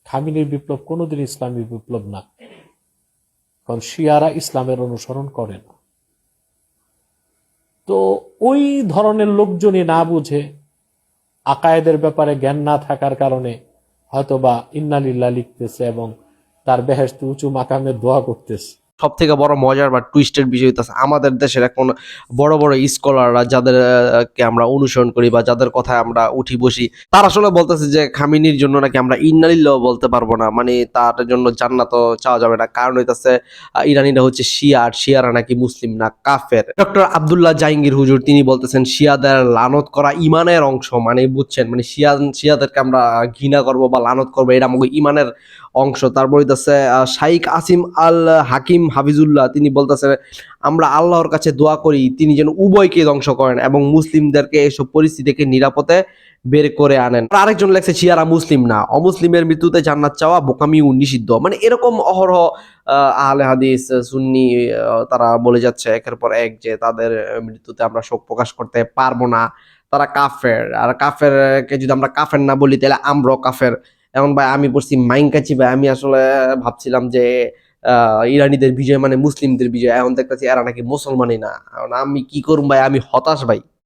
খামেনির বিপ্লব কোনোদিন ইসলামী বিপ্লব না, কারণ শিয়ারা ইসলামের অনুসরণ করে না। তো ওই ধরনের লোকজনই না বুঝে, আকায়েদের ব্যাপারে জ্ঞান না থাকার কারণে হয়তোবা ইন্নালিল্লাহ লিখতেছে এবং তার বেহেশতে উঁচু মাকামে দোয়া করতেছে। সব থেকে বড় মজার বা টুইস্টের বিষয় হচ্ছে আমাদের দেশের এখন বড় বড় স্কলাররা যাদেরকে আমরা অনুসরণ করি বা যাদের কথায় আমরা উঠি বসি, তারা আসলে বলতেছে যে খামেনির জন্য নাকি আমরা ইন্নালিল্লাহ বলতে পারবো না, মানে তার জন্য জান্নাত চাওয়া যাবে না, কারণ হইতাছে ইরানিরা হচ্ছে শিয়া, আর শিয়ারা নাকি মুসলিম না, কাফের। ডক্টর আব্দুল্লাহ জাহাঙ্গীর হুজুর তিনি বলতেছেন শিয়াদের লানত করা ইমানের অংশ, মানে বুঝছেন, মানে শিয়াদেরকে আমরা ঘৃণা করবো বা লানত করবো, এটা আমাকে ইমানের অংশ। তারপর হইতাছে শাইখ আসিম আল হাকিম হাফিজুল্লাহ তিনি বলতেছে আমরা আল্লাহর কাছে দোয়া করি তিনি যেন উভয়কে ধ্বংস করেন এবং মুসলিমদেরকে এসব পরিস্থিতি থেকে নিরাপদে বের করে আনেন। আরেকজন লেখছে শিয়ারা মুসলিম না, অমুসলিমের মৃত্যুতে জান্নাত চাওয়া বোকামি ও নিষিদ্ধ। মানে এরকম অহরহ আহলে হাদিস সুন্নি তারা বলে যাচ্ছে একের পর এক যে তাদের মৃত্যুতে আমরা শোক প্রকাশ করতে পারবো না, তারা কাফের। আর কাফেরকে যদি আমরা কাফের না বলি তাহলে আমরাও কাফের। এখন ভাই আমি পড়ছি মাইনকাচি ভাই, আমি আসলে ভাবছিলাম যে ইরানিদের বিজয় মানে মুসলিমদের বিজয়, এখন দেখতেছি এরা নাকি মুসলমানই না। এখন আমি কি করব ভাই, আমি হতাশ ভাই।